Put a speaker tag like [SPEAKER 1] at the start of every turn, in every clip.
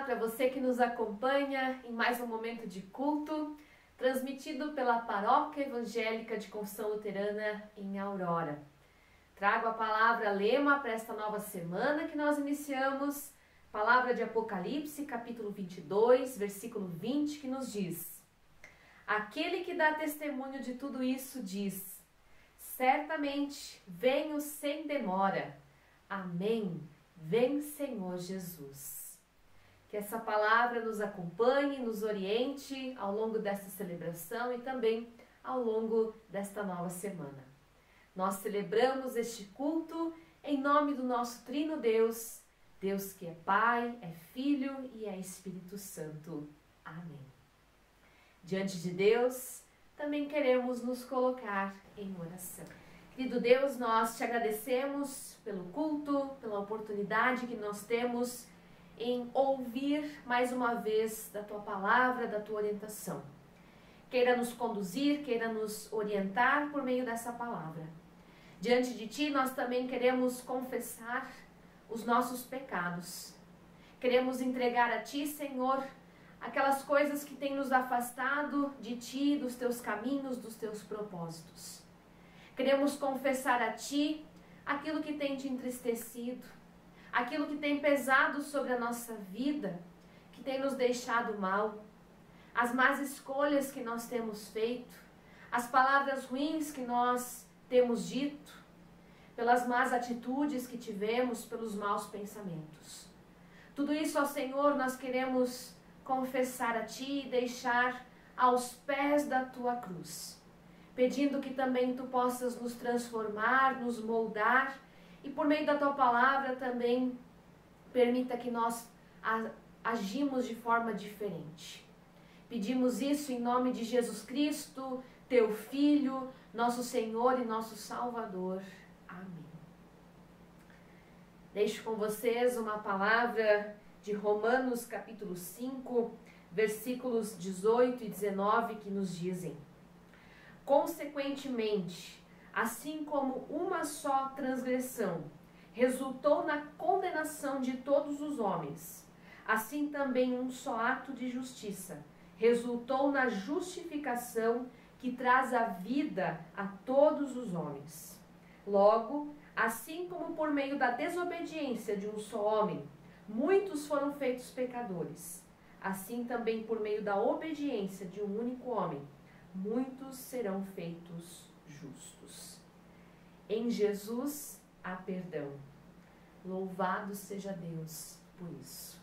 [SPEAKER 1] para você que nos acompanha em mais um momento de culto, transmitido pela Paróquia Evangélica de Confissão Luterana em Aurora. Trago a palavra lema para esta nova semana que nós iniciamos, palavra de Apocalipse, capítulo 22, versículo 20, que nos diz: Aquele que dá testemunho de tudo isso diz: Certamente venho sem demora. Amém. Vem, Senhor Jesus. Que essa palavra nos acompanhe, nos oriente ao longo desta celebração e também ao longo desta nova semana. Nós celebramos este culto em nome do nosso Trino Deus, Deus que é Pai, é Filho e é Espírito Santo. Amém. Diante de Deus, também queremos nos colocar em oração. Querido Deus, nós te agradecemos pelo culto, pela oportunidade que nós temos em ouvir mais uma vez da tua palavra, da tua orientação. Queira nos conduzir, queira nos orientar por meio dessa palavra. Diante de ti, nós também queremos confessar os nossos pecados. Queremos entregar a ti, Senhor, aquelas coisas que têm nos afastado de ti, dos teus caminhos, dos teus propósitos. Queremos confessar a ti aquilo que tem te entristecido, aquilo que tem pesado sobre a nossa vida, que tem nos deixado mal, as más escolhas que nós temos feito, as palavras ruins que nós temos dito, pelas más atitudes que tivemos, pelos maus pensamentos. Tudo isso, ó Senhor, nós queremos confessar a Ti e deixar aos pés da Tua cruz, pedindo que também Tu possas nos transformar, nos moldar, e por meio da Tua palavra também permita que nós agimos de forma diferente. Pedimos isso em nome de Jesus Cristo, Teu Filho, nosso Senhor e nosso Salvador. Amém. Deixo com vocês uma palavra de Romanos capítulo 5, versículos 18 e 19, que nos dizem: Consequentemente, assim como uma só transgressão resultou na condenação de todos os homens, assim também um só ato de justiça resultou na justificação que traz a vida a todos os homens. Logo, assim como por meio da desobediência de um só homem, muitos foram feitos pecadores, assim também por meio da obediência de um único homem, muitos serão feitos justos. Em Jesus há perdão. Louvado seja Deus por isso.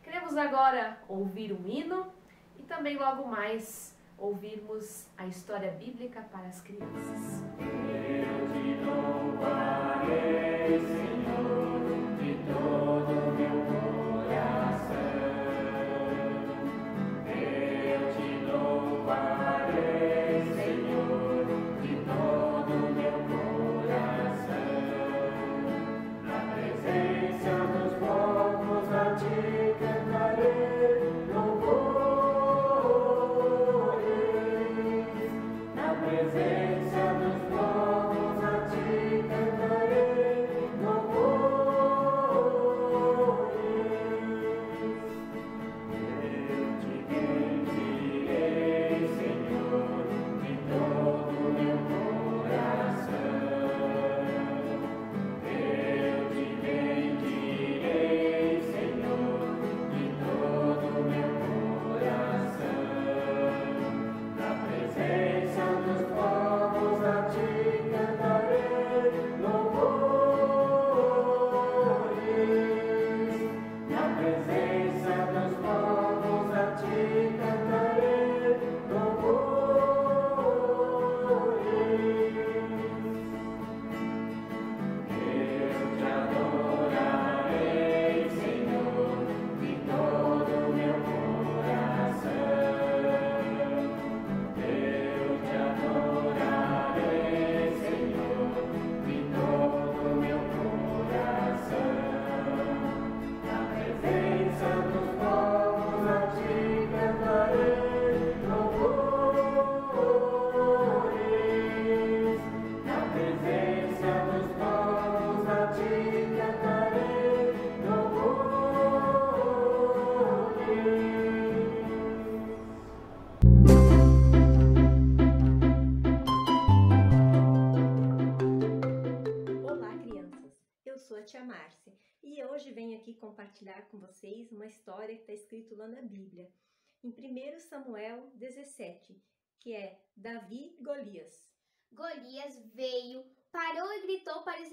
[SPEAKER 1] Queremos agora ouvir um hino e também logo mais ouvirmos a história bíblica para as crianças.
[SPEAKER 2] Eu te louvarei, Senhor, de todo o meu coração. Eu te louvarei, Senhor, de todo o meu coração. Na presença dos povos a ti cantarei louvores. Na presença dos povos
[SPEAKER 3] a tia Márcia e hoje venho aqui compartilhar com vocês uma história que está escrito lá na Bíblia, em 1 Samuel 17, que é Davi e Golias.
[SPEAKER 4] Golias veio, parou e gritou para os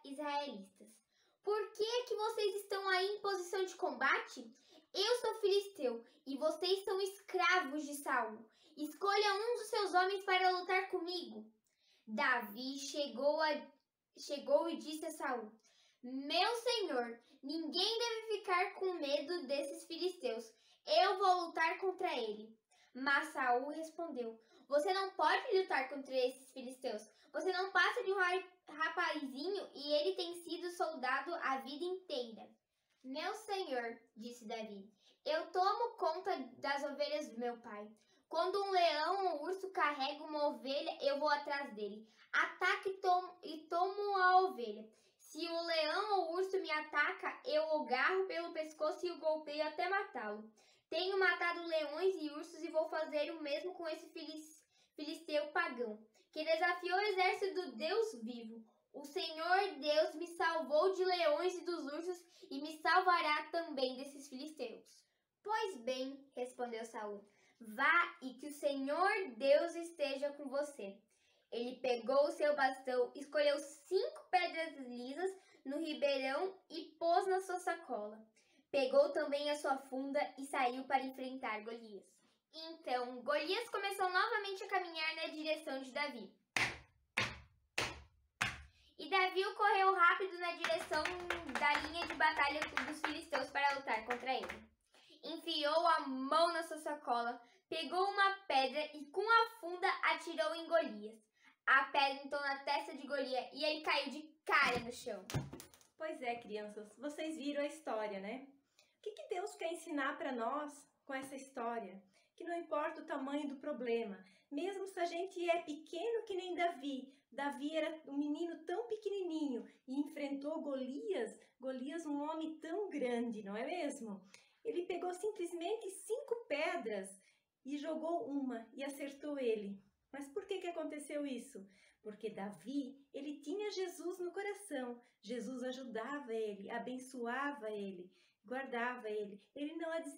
[SPEAKER 4] israelitas: Por que vocês estão aí em posição de combate? Eu sou filisteu e vocês são escravos de Saul. Escolha um dos seus homens para lutar comigo. Davi chegou e disse a Saul: Meu senhor, ninguém deve ficar com medo desses filisteus. Eu vou lutar contra ele. Mas Saul respondeu: Você não pode lutar contra esses filisteus. Você não passa de um rapazinho e ele tem sido soldado a vida inteira. Meu senhor, disse Davi, eu tomo conta das ovelhas do meu pai. Quando um leão ou urso carrega uma ovelha, eu vou atrás dele. Ataque e tomo a ovelha. Se o leão ou urso me ataca, eu o agarro pelo pescoço e o golpeio até matá-lo. Tenho matado leões e ursos e vou fazer o mesmo com esse filisteu pagão, que desafiou o exército do Deus vivo. O Senhor Deus me salvou de leões e dos ursos e me salvará também desses filisteus. Pois bem, respondeu Saul, vá e que o Senhor Deus esteja com você. Ele pegou o seu bastão, escolheu 5 pedras lisas no ribeirão e pôs na sua sacola. Pegou também a sua funda e saiu para enfrentar Golias. Então, Golias começou novamente a caminhar na direção de Davi. E Davi correu rápido na direção da linha de batalha dos filisteus para lutar contra ele. Enfiou a mão na sua sacola, pegou uma pedra e com a funda atirou em Golias. A pedra entrou na testa de Golias e ele caiu de cara no chão.
[SPEAKER 3] Pois é, crianças, vocês viram a história, né? O que Deus quer ensinar para nós com essa história? Que não importa o tamanho do problema, mesmo se a gente é pequeno que nem Davi. Davi era um menino tão pequenininho e enfrentou Golias, um homem tão grande, não é mesmo? Ele pegou simplesmente 5 pedras e jogou uma e acertou ele. Mas por que aconteceu isso? Porque Davi, ele tinha Jesus no coração. Jesus ajudava ele, abençoava ele, guardava ele. Ele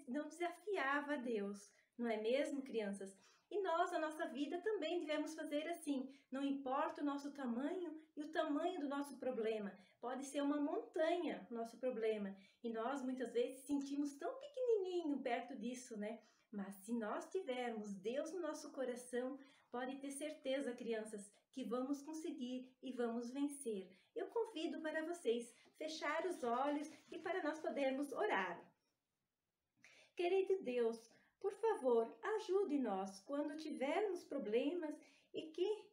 [SPEAKER 3] não desafiava a Deus. Não é mesmo, crianças? E nós, na nossa vida, também devemos fazer assim. Não importa o nosso tamanho e o tamanho do nosso problema. Pode ser uma montanha o nosso problema. E nós, muitas vezes, sentimos tão pequenininho perto disso, né? Mas se nós tivermos Deus no nosso coração, pode ter certeza, crianças, que vamos conseguir e vamos vencer. Eu convido para vocês fechar os olhos e para nós podermos orar. Querido Deus, por favor, ajude-nós quando tivermos problemas e que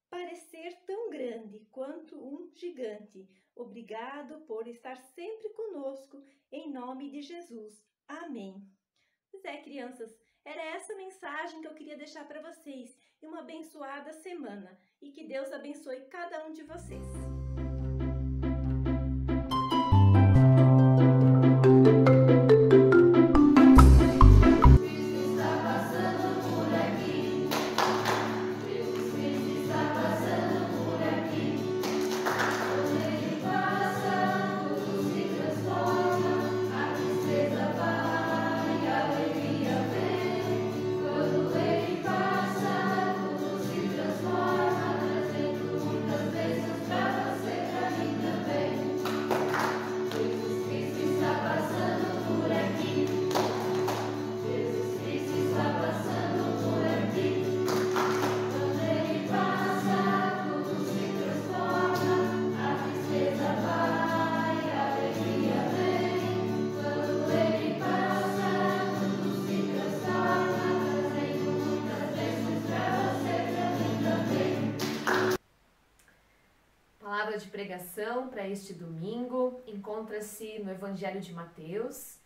[SPEAKER 3] parecer tão grande quanto um gigante. Obrigado por estar sempre conosco, em nome de Jesus. Amém. Pois é, crianças, era essa mensagem que eu queria deixar para vocês. E uma abençoada semana. E que Deus abençoe cada um de vocês.
[SPEAKER 1] palavra de pregação para este domingo encontra-se no Evangelho de Mateus,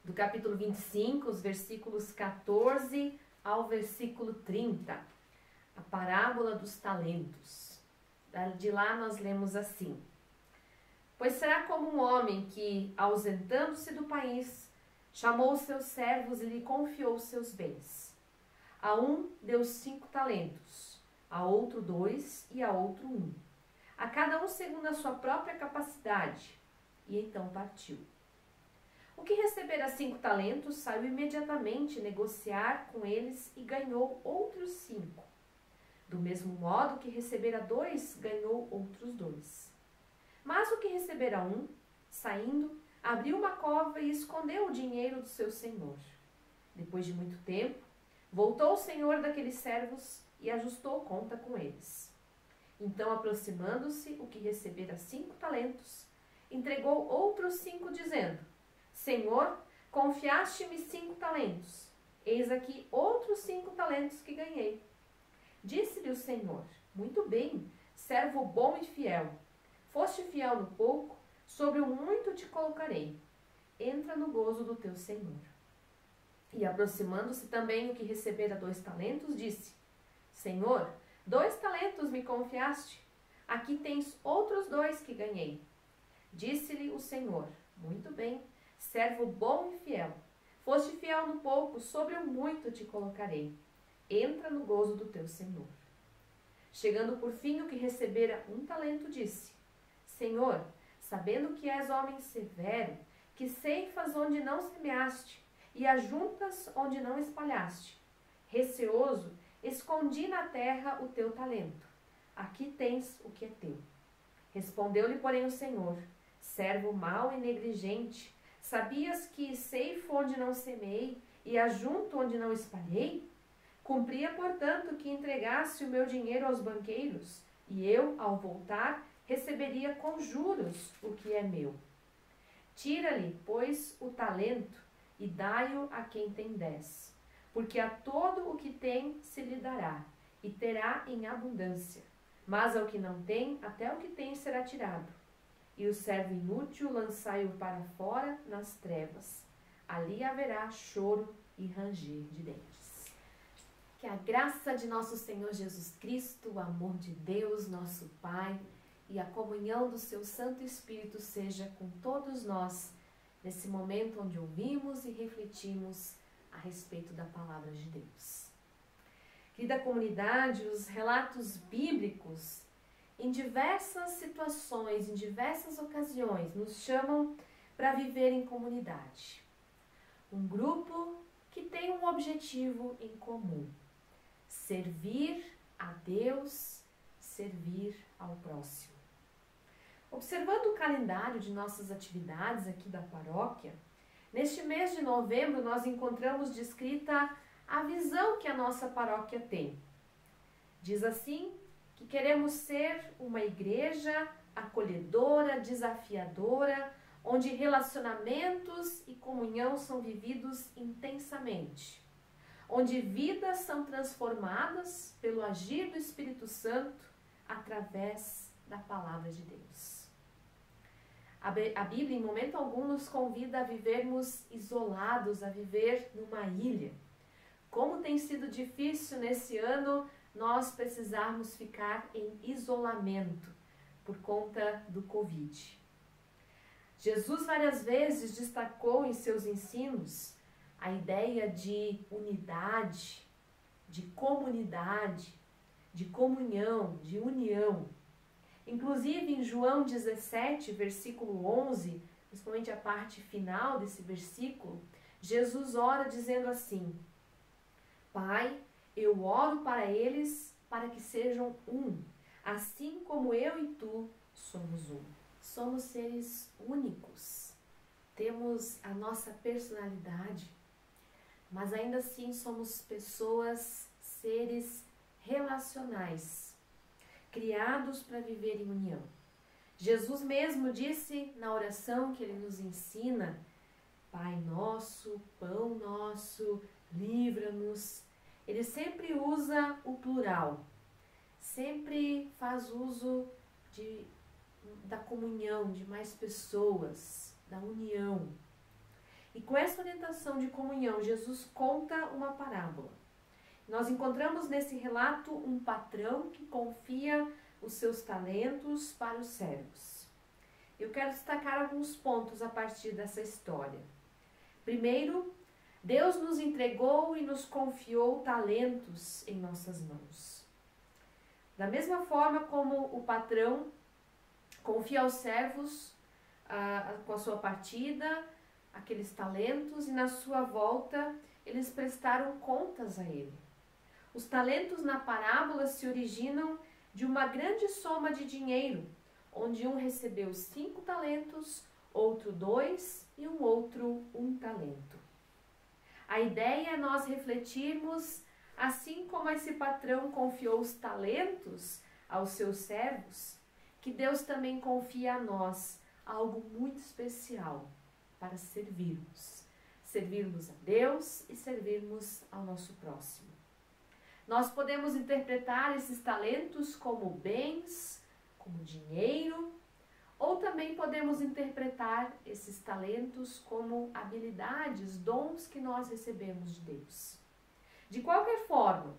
[SPEAKER 1] do capítulo 25, os versículos 14 ao versículo 30, a parábola dos talentos. De lá nós lemos assim: Pois será como um homem que, ausentando-se do país, chamou os seus servos e lhe confiou os seus bens. A um deu 5 talentos, a outro 2 e a outro 1. A cada cada um segundo a sua própria capacidade. E então partiu. O que recebera 5 talentos saiu imediatamente negociar com eles e ganhou outros 5. Do mesmo modo que recebera 2, ganhou outros 2. Mas o que recebera 1, saindo, abriu uma cova e escondeu o dinheiro do seu senhor. Depois de muito tempo, voltou o senhor daqueles servos e ajustou conta com eles. Então, aproximando-se o que recebera 5 talentos, entregou outros 5, dizendo: Senhor, confiaste-me 5 talentos. Eis aqui outros 5 talentos que ganhei. Disse-lhe o Senhor: Muito bem, servo bom e fiel. Foste fiel no pouco, sobre o muito te colocarei. Entra no gozo do teu Senhor. E aproximando-se também o que recebera 2 talentos, disse: Senhor, 2 talentos me confiaste. Aqui tens outros 2 que ganhei. Disse-lhe o Senhor: Muito bem, servo bom e fiel. Foste fiel no pouco, sobre o muito te colocarei. Entra no gozo do teu Senhor. Chegando por fim o que recebera 1 talento, disse: Senhor, sabendo que és homem severo, que ceifas onde não semeaste e ajuntas onde não espalhaste, receoso, escondi na terra o teu talento. Aqui tens o que é teu. Respondeu-lhe, porém, o Senhor: Servo mau e negligente, sabias que ceifo onde não semeei e ajunto onde não espalhei? Cumpria, portanto, que entregasse o meu dinheiro aos banqueiros, e eu, ao voltar, receberia com juros o que é meu. Tira-lhe, pois, o talento, e dai-o a quem tem 10, porque a todo o que tem se lhe dará, e terá em abundância. Mas ao que não tem, até o que tem será tirado. E o servo inútil lançai-o para fora nas trevas. Ali haverá choro e ranger de dentes. Que a graça de nosso Senhor Jesus Cristo, o amor de Deus, nosso Pai, e a comunhão do seu Santo Espírito seja com todos nós, nesse momento onde ouvimos e refletimos a respeito da palavra de Deus. Querida comunidade, os relatos bíblicos, em diversas situações, em diversas ocasiões, nos chamam para viver em comunidade. Um grupo que tem um objetivo em comum: servir a Deus, servir ao próximo. Observando o calendário de nossas atividades aqui da paróquia, neste mês de novembro nós encontramos descrita a visão que a nossa paróquia tem. Diz assim que queremos ser uma igreja acolhedora, desafiadora, onde relacionamentos e comunhão são vividos intensamente, onde vidas são transformadas pelo agir do Espírito Santo através da palavra de Deus. A Bíblia, em momento algum, nos convida a vivermos isolados, a viver numa ilha. Como tem sido difícil nesse ano nós precisarmos ficar em isolamento por conta do Covid. Jesus várias vezes destacou em seus ensinos a ideia de unidade, de comunidade, de comunhão, de união. Inclusive em João 17, versículo 11, principalmente a parte final desse versículo, Jesus ora dizendo assim: Pai, eu oro para eles para que sejam um, assim como eu e tu somos um. Somos seres únicos, temos a nossa personalidade, mas ainda assim somos pessoas, seres relacionais, criados para viver em união. Jesus mesmo disse na oração que ele nos ensina: Pai nosso, pão nosso, livra-nos. Ele sempre usa o plural, sempre faz uso da comunhão, de mais pessoas, da união. E com essa orientação de comunhão, Jesus conta uma parábola. Nós encontramos nesse relato um patrão que confia os seus talentos para os servos. Eu quero destacar alguns pontos a partir dessa história. Primeiro, Deus nos entregou e nos confiou talentos em nossas mãos. Da mesma forma como o patrão confia aos servos com a sua partida, aqueles talentos, e na sua volta eles prestaram contas a ele. Os talentos na parábola se originam de uma grande soma de dinheiro, onde um recebeu 5 talentos, outro 2 e um outro 1 talento. A ideia é nós refletirmos, assim como esse patrão confiou os talentos aos seus servos, que Deus também confia a nós algo muito especial para servirmos. Servirmos a Deus e servirmos ao nosso próximo. Nós podemos interpretar esses talentos como bens, como dinheiro, ou também podemos interpretar esses talentos como habilidades, dons que nós recebemos de Deus. De qualquer forma,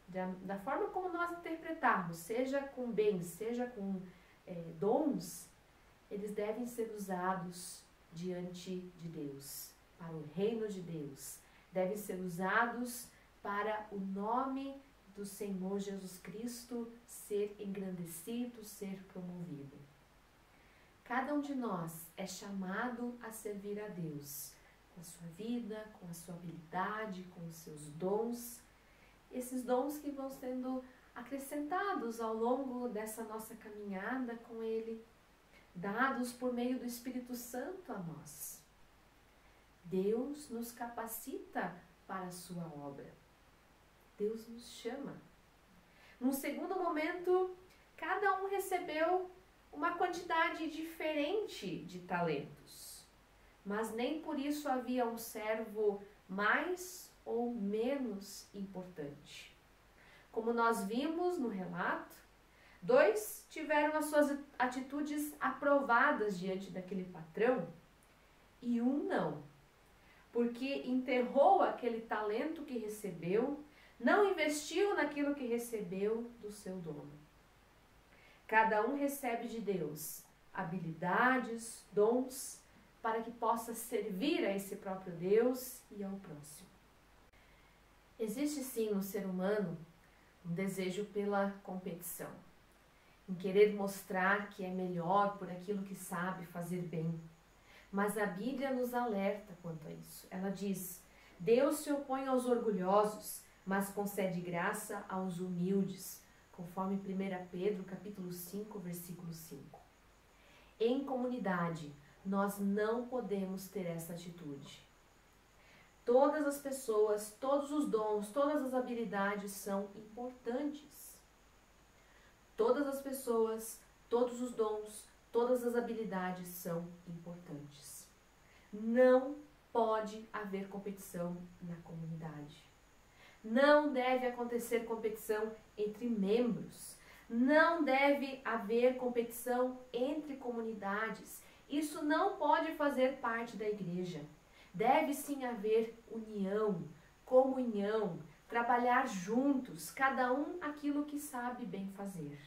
[SPEAKER 1] da forma como nós interpretarmos, seja com bens, seja com dons, eles devem ser usados diante de Deus, para o reino de Deus. Devem ser usados para o nome do Senhor Jesus Cristo ser engrandecido, ser promovido. Cada um de nós é chamado a servir a Deus, com a sua vida, com a sua habilidade, com os seus dons. Esses dons que vão sendo acrescentados ao longo dessa nossa caminhada com Ele, dados por meio do Espírito Santo a nós. Deus nos capacita para a sua obra. Deus nos chama. Num segundo momento, cada um recebeu uma quantidade diferente de talentos, mas nem por isso havia um servo mais ou menos importante. Como nós vimos no relato, 2 tiveram as suas atitudes aprovadas diante daquele patrão e 1 não, porque enterrou aquele talento que recebeu, não investiu naquilo que recebeu do seu dono. Cada um recebe de Deus habilidades, dons, para que possa servir a esse próprio Deus e ao próximo. Existe sim no ser humano um desejo pela competição, em querer mostrar que é melhor por aquilo que sabe fazer bem. Mas a Bíblia nos alerta quanto a isso. Ela diz: Deus se opõe aos orgulhosos, mas concede graça aos humildes, conforme 1 Pedro, capítulo 5, versículo 5. Em comunidade, nós não podemos ter essa atitude. Todas as pessoas, todos os dons, todas as habilidades são importantes. Todas as pessoas, todos os dons, todas as habilidades são importantes. Não pode haver competição na comunidade. Não deve acontecer competição entre membros. Não deve haver competição entre comunidades. Isso não pode fazer parte da igreja. Deve sim haver união, comunhão, trabalhar juntos, cada um aquilo que sabe bem fazer.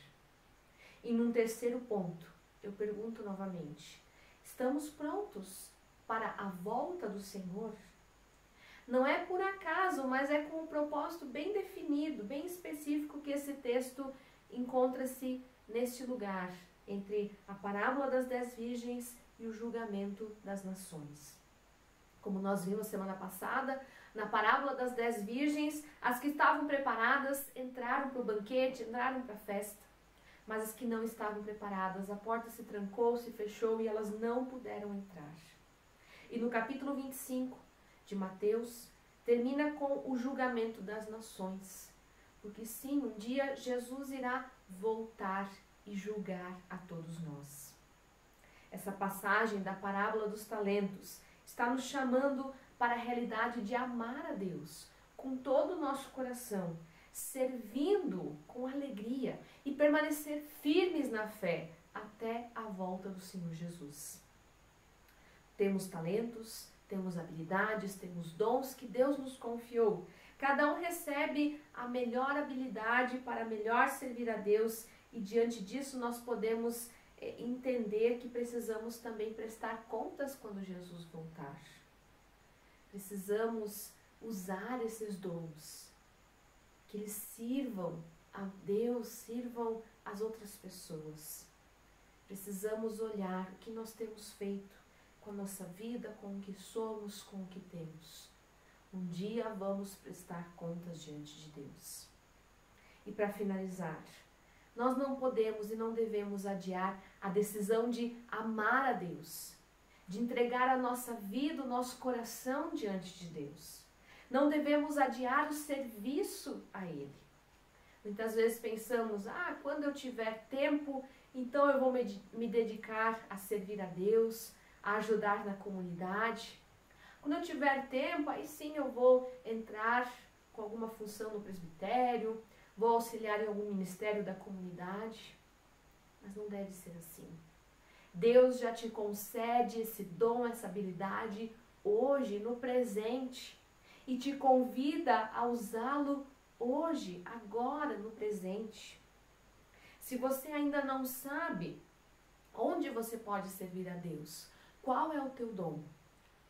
[SPEAKER 1] E num terceiro ponto, eu pergunto novamente: estamos prontos para a volta do Senhor? Não é por acaso, mas é com um propósito bem definido, bem específico, que esse texto encontra-se neste lugar, entre a parábola das 10 virgens e o julgamento das nações. Como nós vimos semana passada, na parábola das 10 virgens, as que estavam preparadas entraram para o banquete, entraram para a festa. Mas as que não estavam preparadas, a porta se trancou, se fechou e elas não puderam entrar. E no capítulo 25 de Mateus, termina com o julgamento das nações. Porque sim, um dia Jesus irá voltar e julgar a todos nós. Essa passagem da parábola dos talentos está nos chamando para a realidade de amar a Deus com todo o nosso coração, servindo com alegria e permanecer firmes na fé até a volta do Senhor Jesus. Temos talentos, temos habilidades, temos dons que Deus nos confiou. Cada um recebe a melhor habilidade para melhor servir a Deus e diante disso nós podemos entender que precisamos também prestar contas quando Jesus voltar. Precisamos usar esses dons, que eles sirvam a Deus, sirvam as outras pessoas. precisamos olhar o que nós temos feito com a nossa vida, com o que somos, com o que temos. Um dia vamos prestar contas diante de Deus. E para finalizar, nós não podemos e não devemos adiar a decisão de amar a Deus, de entregar a nossa vida, o nosso coração diante de Deus. Não devemos adiar o serviço a Ele. Muitas vezes pensamos, quando eu tiver tempo, então eu vou me dedicar a servir a Deus, a ajudar na comunidade. Quando eu tiver tempo, aí sim eu vou entrar com alguma função no presbitério, vou auxiliar em algum ministério da comunidade. Mas não deve ser assim. Deus já te concede esse dom, essa habilidade hoje, no presente, e te convida a usá-lo hoje, agora, no presente. Se você ainda não sabe onde você pode servir a Deus, qual é o teu dom?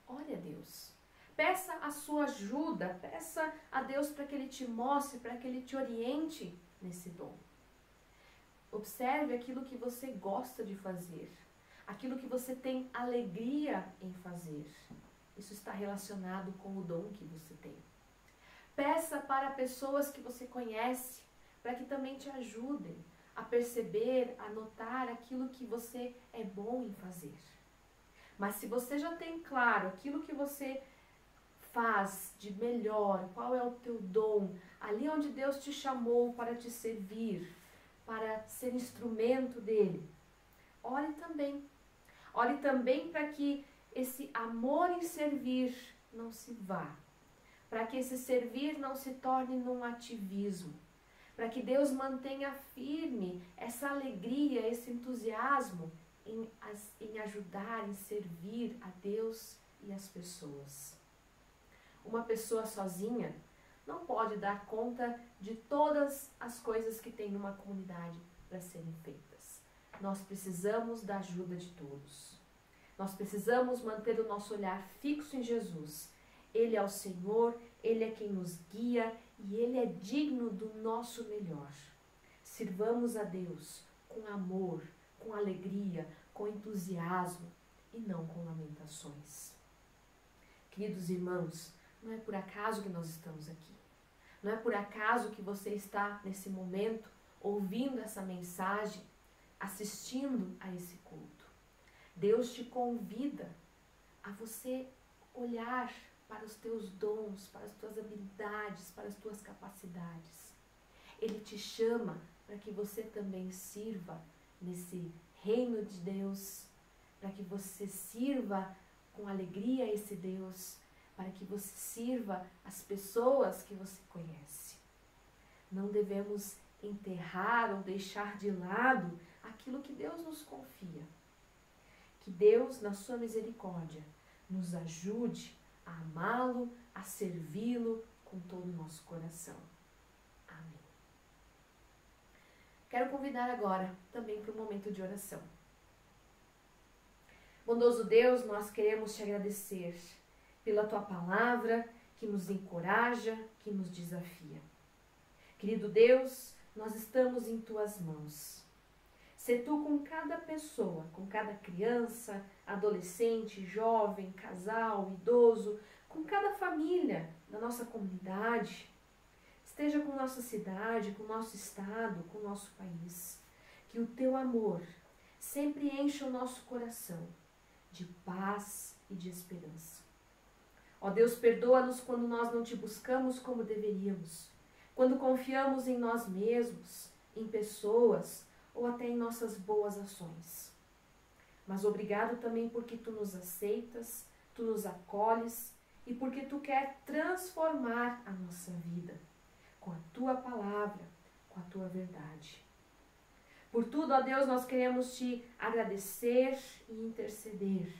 [SPEAKER 1] Ore a Deus. Peça a sua ajuda, peça a Deus para que Ele te mostre, para que Ele te oriente nesse dom. Observe aquilo que você gosta de fazer, aquilo que você tem alegria em fazer. Isso está relacionado com o dom que você tem. Peça para pessoas que você conhece, para que também te ajudem a perceber, a notar aquilo que você é bom em fazer. Mas se você já tem claro aquilo que você faz de melhor, qual é o teu dom, ali onde Deus te chamou para te servir, para ser instrumento dele, ore também. Ore também para que esse amor em servir não se vá, para que esse servir não se torne num ativismo, para que Deus mantenha firme essa alegria, esse entusiasmo em ajudar, em servir a Deus e as pessoas. Uma pessoa sozinha não pode dar conta de todas as coisas que tem numa comunidade para serem feitas. Nós precisamos da ajuda de todos. Nós precisamos manter o nosso olhar fixo em Jesus. Ele é o Senhor, Ele é quem nos guia e Ele é digno do nosso melhor. Sirvamos a Deus com amor, com alegria, com entusiasmo e não com lamentações. Queridos irmãos, não é por acaso que nós estamos aqui. Não é por acaso que você está nesse momento ouvindo essa mensagem, assistindo a esse culto. Deus te convida a você olhar para os teus dons, para as tuas habilidades, para as tuas capacidades. Ele te chama para que você também sirva nesse reino de Deus, para que você sirva com alegria a esse Deus, para que você sirva as pessoas que você conhece. Não devemos enterrar ou deixar de lado aquilo que Deus nos confia. Que Deus, na sua misericórdia, nos ajude a amá-lo, a servi-lo com todo o nosso coração. Amém. Quero convidar agora também para um momento de oração. Bondoso Deus, nós queremos te agradecer pela tua palavra que nos encoraja, que nos desafia. Querido Deus, nós estamos em tuas mãos. Sê tu com cada pessoa, com cada criança, adolescente, jovem, casal, idoso, com cada família da nossa comunidade. Esteja com nossa cidade, com nosso estado, com nosso país. Que o teu amor sempre encha o nosso coração de paz e de esperança. Ó Deus, perdoa-nos quando nós não te buscamos como deveríamos, quando confiamos em nós mesmos, em pessoas ou até em nossas boas ações. Mas obrigado também porque tu nos aceitas, tu nos acolhes e porque tu quer transformar a nossa vida com a tua palavra, com a tua verdade. Por tudo, ó Deus, nós queremos te agradecer e interceder.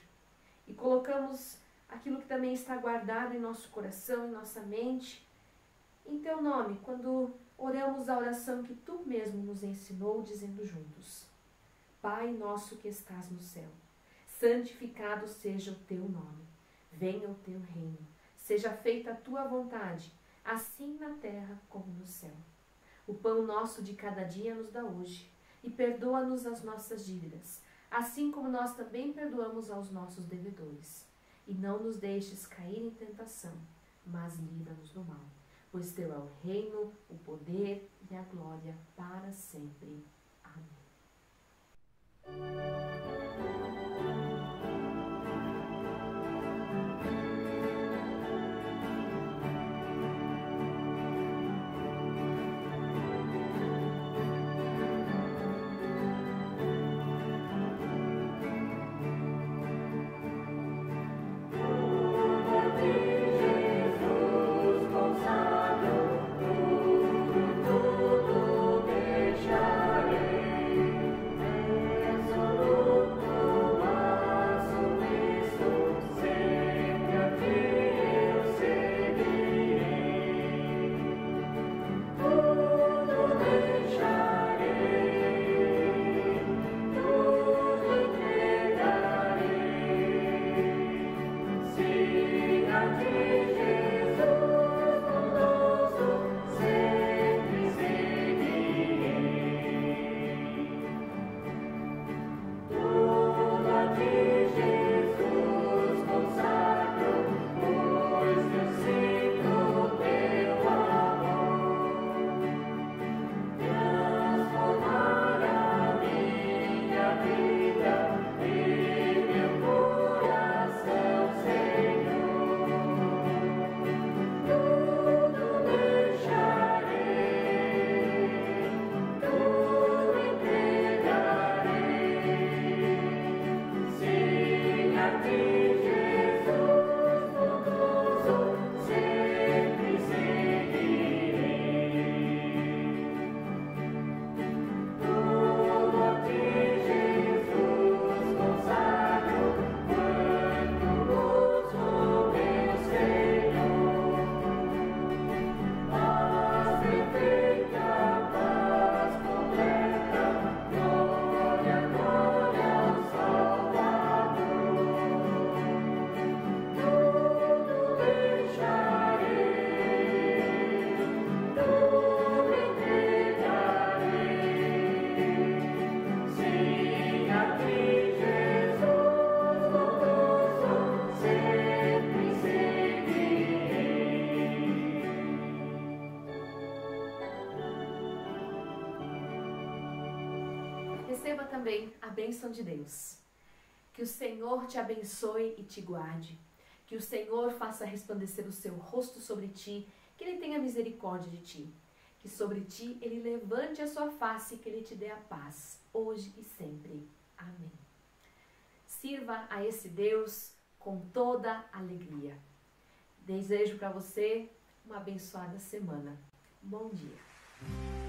[SPEAKER 1] E colocamos aquilo que também está guardado em nosso coração, em nossa mente, em teu nome, quando oramos a oração que tu mesmo nos ensinou, dizendo juntos: Pai nosso que estás no céu, santificado seja o teu nome. Venha o teu reino. Seja feita a tua vontade, assim na terra como no céu. O pão nosso de cada dia nos dá hoje. e perdoa-nos as nossas dívidas, assim como nós também perdoamos aos nossos devedores. E não nos deixes cair em tentação, mas livra-nos do mal. Pois teu é o reino, o poder e a glória para sempre. Amém. Receba também a bênção de Deus. Que o Senhor te abençoe e te guarde. Que o Senhor faça resplandecer o seu rosto sobre ti, que Ele tenha misericórdia de ti. Que sobre ti Ele levante a sua face e que Ele te dê a paz, hoje e sempre. Amém. Sirva a esse Deus com toda alegria. Desejo para você uma abençoada semana. Bom dia.